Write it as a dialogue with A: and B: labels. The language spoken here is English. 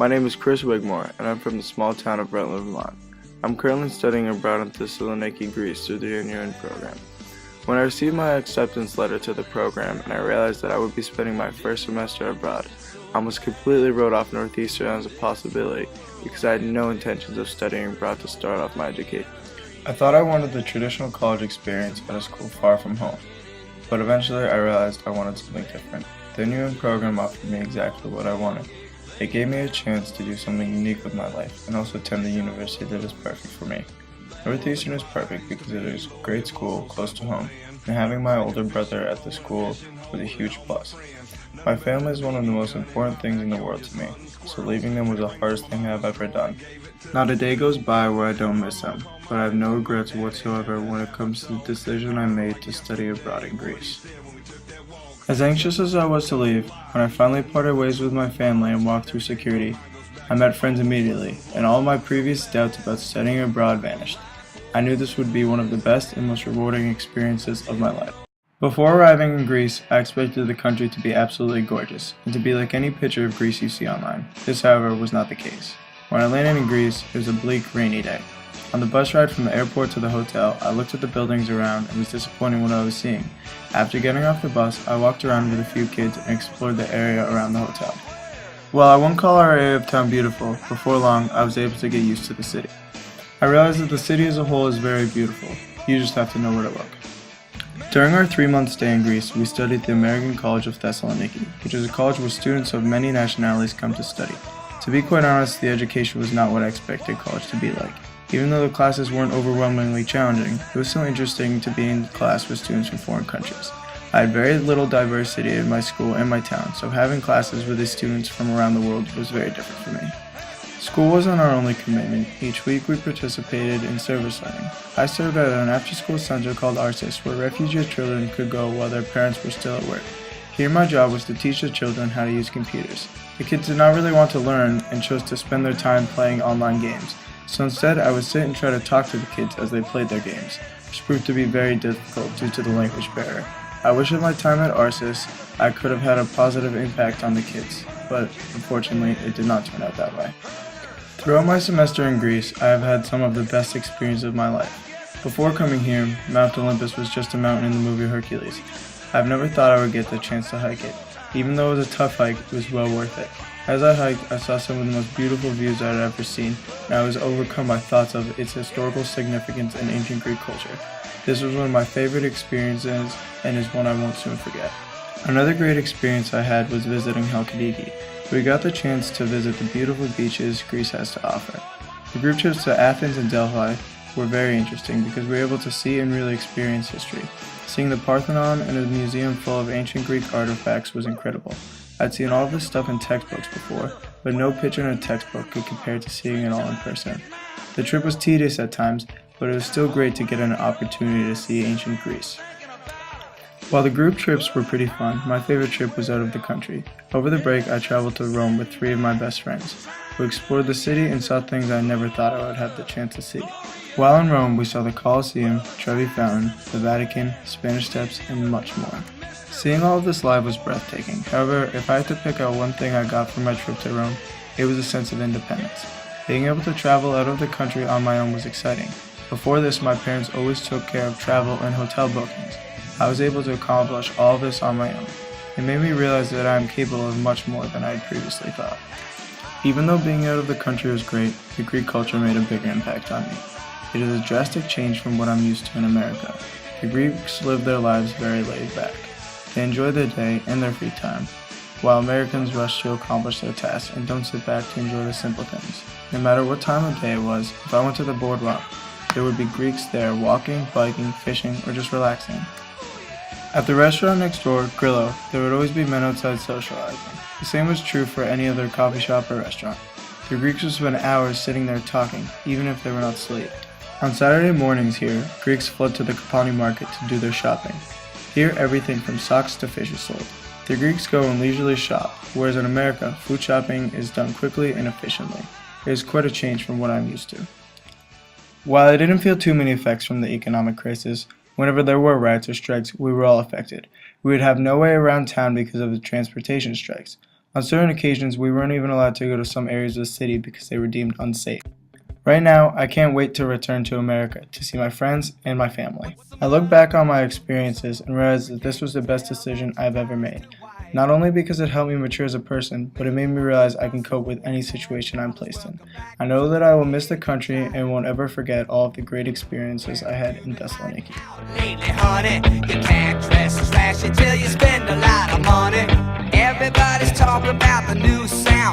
A: My name is Chris Wigmore, and I'm from the small town of Brentwood, Vermont. I'm currently studying abroad in Thessaloniki, Greece through the NUin program. When I received my acceptance letter to the program and I realized that I would be spending my first semester abroad, I almost completely wrote off Northeastern as a possibility because I had no intentions of studying abroad to start off my education. I thought I wanted the traditional college experience at a school far from home, but eventually I realized I wanted something different. The NUin program offered me exactly what I wanted. It gave me a chance to do something unique with my life and also attend the university that is perfect for me. Northeastern is perfect because it is a great school close to home, and having my older brother at the school was a huge plus. My family is one of the most important things in the world to me, so leaving them was the hardest thing I've ever done. Not a day goes by where I don't miss them, but I have no regrets whatsoever when it comes to the decision I made to study abroad in Greece. As anxious as I was to leave, when I finally parted ways with my family and walked through security, I met friends immediately, and all my previous doubts about studying abroad vanished. I knew this would be one of the best and most rewarding experiences of my life. Before arriving in Greece, I expected the country to be absolutely gorgeous, and to be like any picture of Greece you see online. This, however, was not the case. When I landed in Greece, it was a bleak, rainy day. On the bus ride from the airport to the hotel, I looked at the buildings around and was disappointed in what I was seeing. After getting off the bus, I walked around with a few kids and explored the area around the hotel. While I won't call our area of town beautiful, before long I was able to get used to the city. I realized that the city as a whole is very beautiful. You just have to know where to look. During our 3-month stay in Greece, we studied at the American College of Thessaloniki, which is a college where students of many nationalities come to study. To be quite honest, the education was not what I expected college to be like. Even though the classes weren't overwhelmingly challenging, it was still interesting to be in class with students from foreign countries. I had very little diversity in my school and my town, so having classes with these students from around the world was very different for me. School wasn't our only commitment. Each week we participated in service learning. I served at an after-school center called ARSIS, where refugee children could go while their parents were still at work. Here my job was to teach the children how to use computers. The kids did not really want to learn and chose to spend their time playing online games. So instead, I would sit and try to talk to the kids as they played their games, which proved to be very difficult due to the language barrier. I wish at my time at ARSIS, I could have had a positive impact on the kids, but unfortunately, it did not turn out that way. Throughout my semester in Greece, I have had some of the best experiences of my life. Before coming here, Mount Olympus was just a mountain in the movie Hercules. I've never thought I would get the chance to hike it. Even though it was a tough hike, it was well worth it. As I hiked, I saw some of the most beautiful views I had ever seen, and I was overcome by thoughts of its historical significance in ancient Greek culture. This was one of my favorite experiences, and is one I won't soon forget. Another great experience I had was visiting Halkidiki. We got the chance to visit the beautiful beaches Greece has to offer. The group trips to Athens and Delphi were very interesting because we were able to see and really experience history. Seeing the Parthenon and a museum full of ancient Greek artifacts was incredible. I'd seen all of this stuff in textbooks before, but no picture in a textbook could compare to seeing it all in person. The trip was tedious at times, but it was still great to get an opportunity to see ancient Greece. While the group trips were pretty fun, my favorite trip was out of the country. Over the break, I traveled to Rome with 3 of my best friends. We explored the city and saw things I never thought I would have the chance to see. While in Rome, we saw the Colosseum, Trevi Fountain, the Vatican, Spanish Steps, and much more. Seeing all of this live was breathtaking. However, if I had to pick out one thing I got from my trip to Rome, it was a sense of independence. Being able to travel out of the country on my own was exciting. Before this, my parents always took care of travel and hotel bookings. I was able to accomplish all of this on my own. It made me realize that I am capable of much more than I had previously thought. Even though being out of the country was great, the Greek culture made a bigger impact on me. It is a drastic change from what I'm used to in America. The Greeks live their lives very laid back. They enjoy their day and their free time, while Americans rush to accomplish their tasks and don't sit back to enjoy the simple things. No matter what time of day it was, if I went to the boardwalk, there would be Greeks there walking, biking, fishing, or just relaxing. At the restaurant next door, Grillo, there would always be men outside socializing. The same was true for any other coffee shop or restaurant. The Greeks would spend hours sitting there talking, even if they were not asleep. On Saturday mornings here, Greeks flood to the Kapani market to do their shopping. Here, everything from socks to fish is sold. The Greeks go and leisurely shop, whereas in America, food shopping is done quickly and efficiently. It is quite a change from what I'm used to. While I didn't feel too many effects from the economic crisis, whenever there were riots or strikes, we were all affected. We would have no way around town because of the transportation strikes. On certain occasions, we weren't even allowed to go to some areas of the city because they were deemed unsafe. Right now, I can't wait to return to America to see my friends and my family. I look back on my experiences and realize that this was the best decision I've ever made. Not only because it helped me mature as a person, but it made me realize I can cope with any situation I'm placed in. I know that I will miss the country and won't ever forget all of the great experiences I had in Thessaloniki.
B: Lately, honey, you can't dress trashy till you spend a lot of money. Everybody's talking about the new sound.